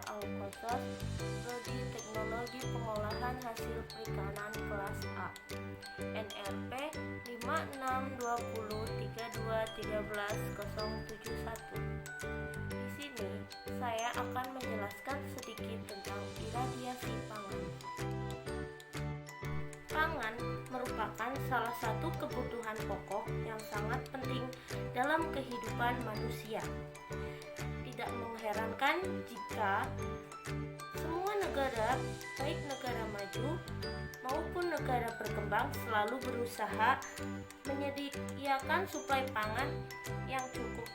Al-Qasas, Prodi Teknologi Pengolahan Hasil Perikanan kelas A, NRP 562032131071. Di sini saya akan menjelaskan sedikit tentang iradiasi pangan. Pangan merupakan salah satu kebutuhan pokok yang sangat penting dalam kehidupan manusia. Tidak mengherankan jika semua negara, baik negara maju maupun negara berkembang, selalu berusaha menyediakan suplai pangan yang cukup,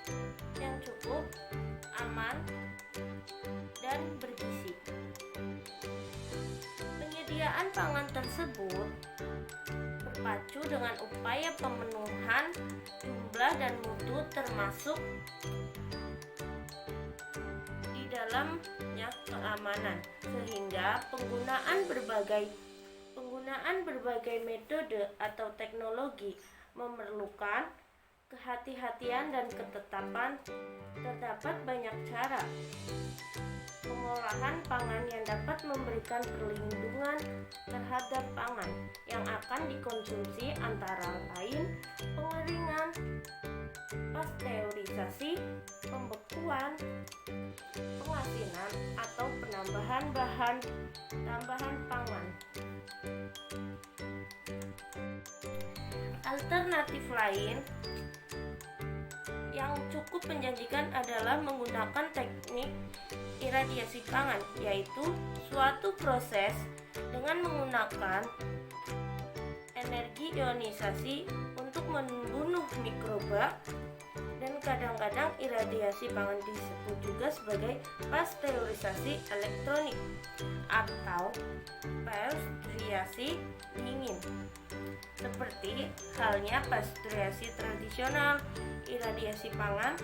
aman, dan bergizi. Penyediaan pangan tersebut berpacu dengan upaya pemenuhan jumlah dan mutu, termasuk di dalamnya keamanan, sehingga penggunaan berbagai metode atau teknologi memerlukan kehati-hatian dan ketetapan. Terdapat banyak cara pengolahan pangan yang dapat memberikan perlindungan terhadap pangan yang akan dikonsumsi, antara lain pengeringan, pasteurisasi, pembekuan, pengasinan, atau penambahan bahan tambahan pangan. Alternatif lain yang cukup menjanjikan adalah menggunakan teknik iradiasi pangan, yaitu suatu proses dengan menggunakan energi ionisasi untuk membunuh mikroba, dan kadang-kadang iradiasi pangan disebut juga sebagai pasteurisasi elektronik atau pasteurisasi dingin. Seperti halnya pasteurisasi tradisional, iradiasi pangan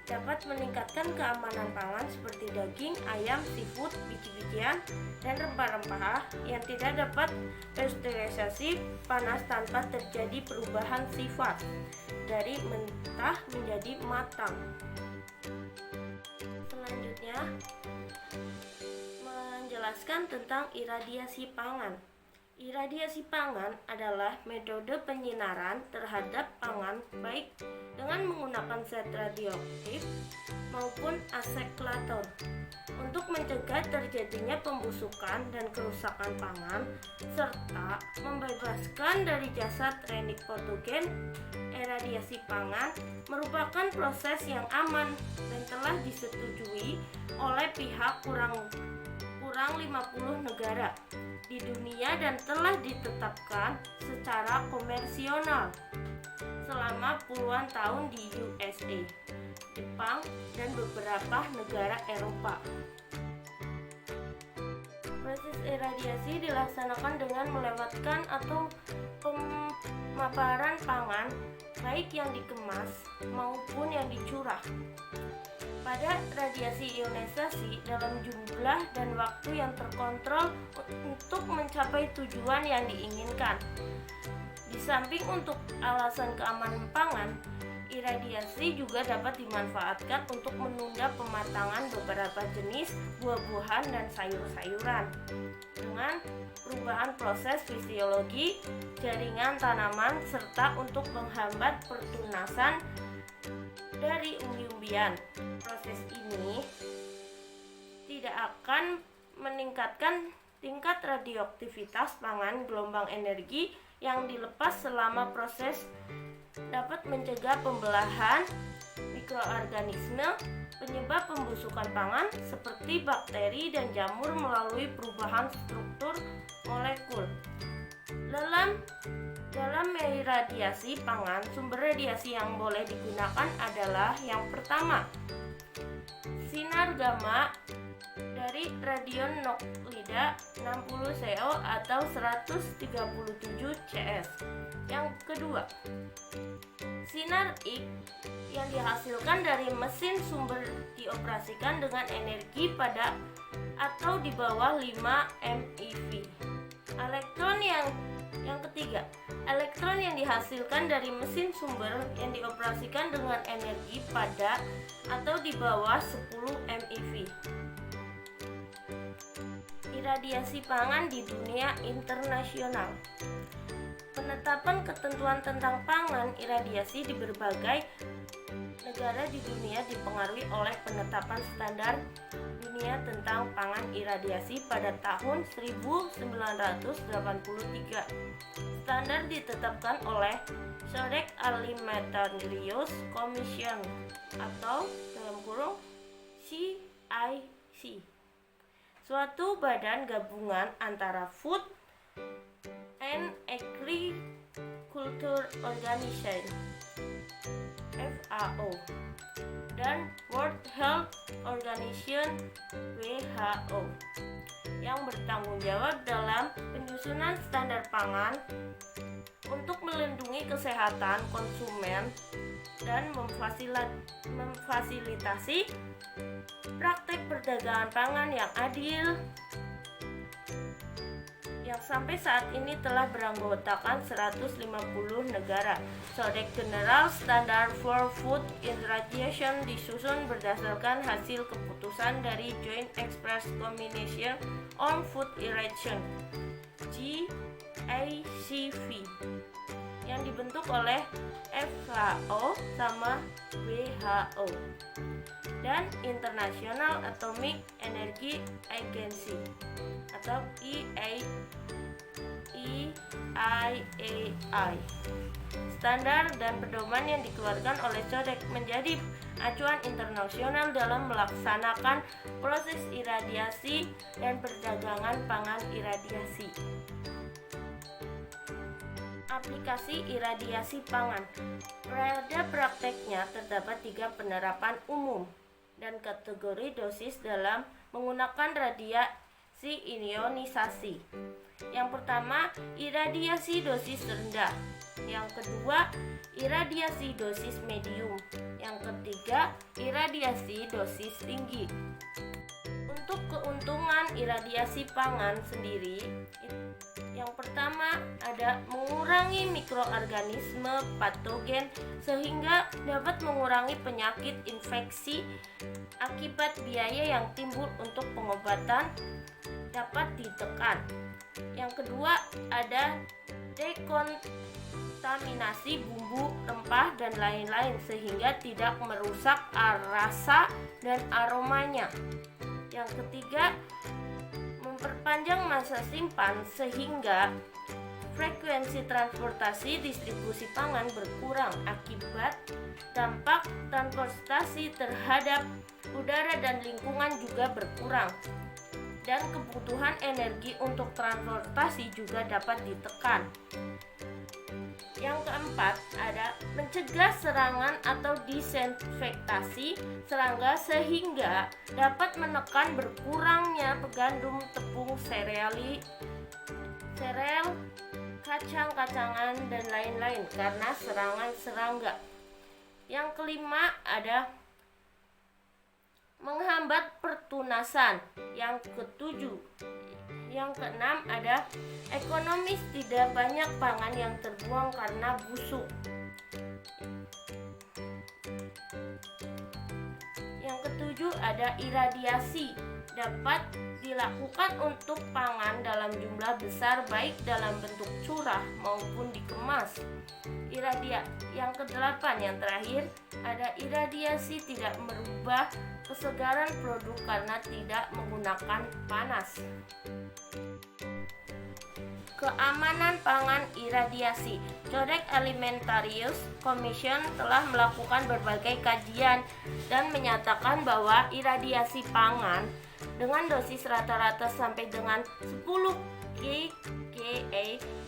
dapat meningkatkan keamanan pangan seperti daging, ayam, seafood, biji-bijian, dan rempah-rempah yang tidak dapat pasteurisasi panas tanpa terjadi perubahan sifat dari mentah menjadi matang. Selanjutnya, menjelaskan tentang iradiasi pangan. Iradiasi pangan adalah metode penyinaran terhadap pangan baik dengan menggunakan zat radioaktif maupun aseklator untuk mencegah terjadinya pembusukan dan kerusakan pangan, serta membebaskan dari jasad rendik patogen. Iradiasi pangan merupakan proses yang aman dan telah disetujui oleh pihak kurang 50 negara di dunia dan telah ditetapkan secara komersional selama puluhan tahun di USA, Jepang, dan beberapa negara Eropa. Proses iradiasi dilaksanakan dengan melewatkan atau pemaparan pangan, baik yang dikemas maupun yang dicurah, pada radiasi ionisasi dalam jumlah dan waktu yang terkontrol untuk mencapai tujuan yang diinginkan. Di samping untuk alasan keamanan pangan, iradiasi juga dapat dimanfaatkan untuk menunda pematangan beberapa jenis buah-buahan dan sayur-sayuran dengan perubahan proses fisiologi jaringan tanaman, serta untuk menghambat pertunasan dari umbi-umbian. Proses ini tidak akan meningkatkan tingkat radioaktivitas pangan. Gelombang energi yang dilepas selama proses dapat mencegah pembelahan mikroorganisme penyebab pembusukan pangan seperti bakteri dan jamur melalui perubahan struktur molekul. Dalam iradiasi pangan, sumber radiasi yang boleh digunakan adalah yang pertama, sinar gamma dari radion nuklida 60 CO atau 137 CS. Yang kedua, sinar X yang dihasilkan dari mesin sumber dioperasikan dengan energi pada atau di bawah 5 MeV. Yang ketiga, elektron yang dihasilkan dari mesin sumber yang dioperasikan dengan energi pada atau di bawah 10 MeV. iradiasi pangan di dunia internasional. Penetapan ketentuan tentang pangan iradiasi di berbagai negara di dunia dipengaruhi oleh penetapan standar dunia tentang pangan iradiasi pada tahun 1983. Standar ditetapkan oleh Codex Alimentarius Commission atau CIC, suatu badan gabungan antara Food and Agriculture Organization FAO dan World Health Organization WHO yang bertanggung jawab dalam penyusunan standar pangan untuk melindungi kesehatan konsumen dan memfasilitasi praktek perdagangan pangan yang adil, yang sampai saat ini telah beranggotakan 150 negara. Codex General Standard for Food Irradiation disusun berdasarkan hasil keputusan dari Joint Express Commission on Food Irradiation (JACV) yang dibentuk oleh FAO sama WHO dan International Atomic Energy Agency atau IAEA. Standar dan pedoman yang dikeluarkan oleh Codex menjadi acuan internasional dalam melaksanakan proses iradiasi dan perdagangan pangan iradiasi. Aplikasi iradiasi pangan. Pada prakteknya terdapat 3 penerapan umum dan kategori dosis dalam menggunakan radiasi ionisasi. Yang pertama, iradiasi dosis rendah. Yang kedua, iradiasi dosis medium. Yang ketiga, iradiasi dosis tinggi. Untuk keuntungan iradiasi pangan sendiri, yang pertama ada mengurangi mikroorganisme patogen sehingga dapat mengurangi penyakit infeksi. Akibat biaya yang timbul untuk pengobatan dapat ditekan. Yang kedua ada dekontaminasi bumbu, rempah, dan lain-lain sehingga tidak merusak rasa dan aromanya. Yang ketiga, memperpanjang masa simpan sehingga frekuensi transportasi distribusi pangan berkurang akibat dampak transportasi terhadap udara dan lingkungan juga berkurang, dan kebutuhan energi untuk transportasi juga dapat ditekan. Yang keempat ada mencegah serangan atau disinfektasi serangga sehingga dapat menekan berkurangnya gandum, tepung, sereal, kacang-kacangan, dan lain-lain karena serangan serangga. Yang kelima ada menghambat pertunasan. Yang ketujuh, yang keenam ada ekonomis, tidak banyak pangan yang terbuang karena busuk. Yang ketujuh ada iradiasi, dapat dilakukan untuk pangan dalam jumlah besar baik dalam bentuk curah maupun dikemas. Yang kedelapan, yang terakhir ada iradiasi tidak merubah kesegaran produk karena tidak menggunakan panas. Keamanan pangan iradiasi. Codex Alimentarius Commission telah melakukan berbagai kajian dan menyatakan bahwa iradiasi pangan dengan dosis rata-rata sampai dengan 10 kGa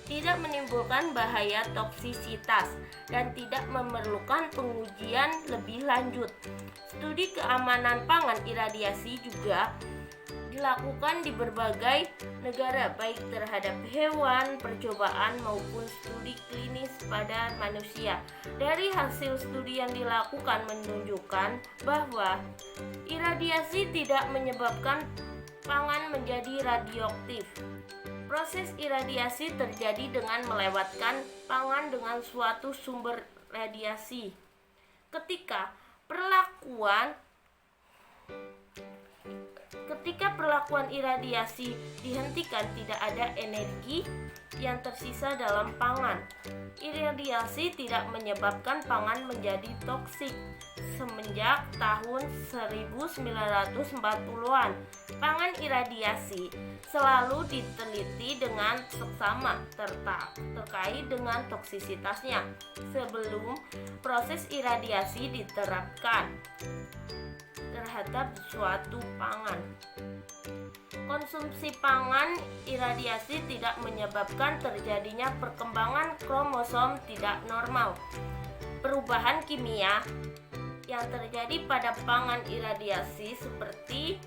tidak menimbulkan bahaya toksisitas dan tidak memerlukan pengujian lebih lanjut. Studi keamanan pangan iradiasi juga dilakukan di berbagai negara, baik terhadap hewan, percobaan maupun studi klinis pada manusia. Dari hasil studi yang dilakukan menunjukkan bahwa iradiasi tidak menyebabkan pangan menjadi radioaktif. Proses iradiasi terjadi dengan melewatkan pangan dengan suatu sumber radiasi. Ketika perlakuan iradiasi dihentikan, tidak ada energi yang tersisa dalam pangan. Iradiasi tidak menyebabkan pangan menjadi toksik. Semenjak tahun 1940-an, pangan iradiasi selalu diteliti dengan seksama terkait dengan toksisitasnya sebelum proses iradiasi diterapkan terhadap suatu pangan. Konsumsi pangan iradiasi tidak menyebabkan terjadinya perkembangan kromosom tidak normal. Perubahan kimia yang terjadi pada pangan iradiasi seperti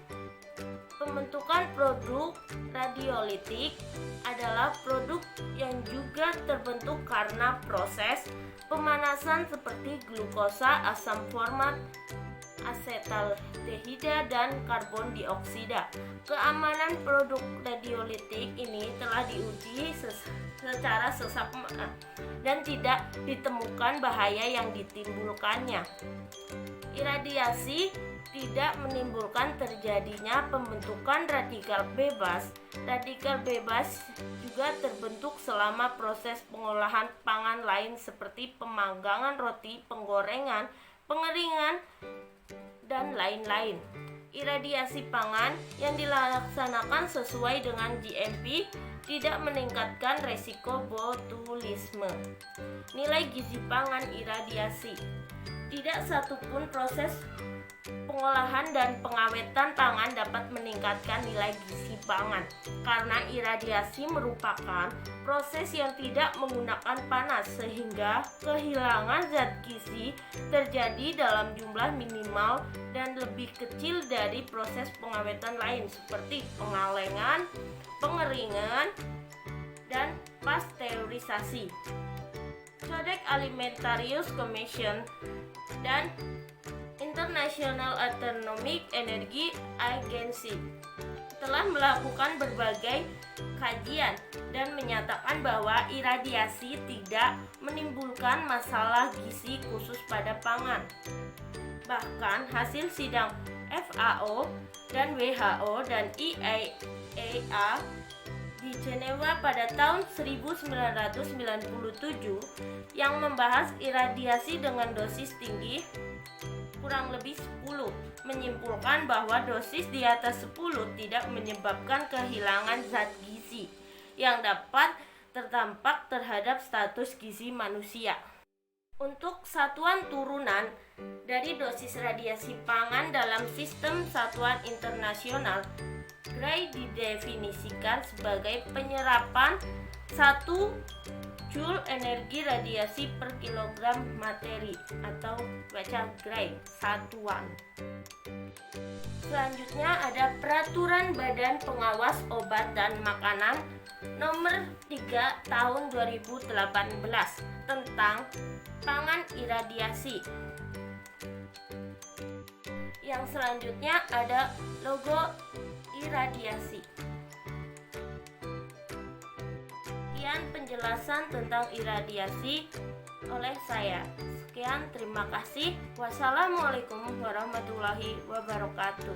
pembentukan produk radiolitik adalah produk yang juga terbentuk karena proses pemanasan seperti glukosa, asam format, asetaldehida, dan karbon dioksida. Keamanan produk radiolitik ini telah diuji secara seksama dan tidak ditemukan bahaya yang ditimbulkannya. Iradiasi tidak menimbulkan terjadinya pembentukan radikal bebas. Radikal bebas juga terbentuk selama proses pengolahan pangan lain seperti pemanggangan roti, penggorengan, pengeringan, dan lain-lain. Iradiasi pangan yang dilaksanakan sesuai dengan GMP tidak meningkatkan resiko botulisme. Nilai gizi pangan iradiasi. Tidak satupun proses pengolahan dan pengawetan pangan dapat meningkatkan nilai gizi pangan karena iradiasi merupakan proses yang tidak menggunakan panas sehingga kehilangan zat gizi terjadi dalam jumlah minimal dan lebih kecil dari proses pengawetan lain seperti pengalengan, pengeringan, dan pasteurisasi. Codex Alimentarius Commission dan International Atomic Energy Agency telah melakukan berbagai kajian dan menyatakan bahwa iradiasi tidak menimbulkan masalah gizi khusus pada pangan. Bahkan hasil sidang FAO dan WHO dan IAEA di Jenewa pada tahun 1997 yang membahas iradiasi dengan dosis tinggi kurang lebih 10 menyimpulkan bahwa dosis di atas 10 tidak menyebabkan kehilangan zat gizi yang dapat terdampak terhadap status gizi manusia. Untuk satuan turunan dari dosis radiasi pangan dalam sistem satuan internasional, Gray didefinisikan sebagai penyerapan 1 Joule energi radiasi per kilogram materi atau baca Gray satuan. Selanjutnya ada Peraturan Badan Pengawas Obat dan Makanan Nomor 3 Tahun 2018 tentang pangan iradiasi. Yang selanjutnya ada logo iradiasi. Sekian penjelasan tentang iradiasi oleh saya. Sekian, terima kasih. Wassalamualaikum warahmatullahi wabarakatuh.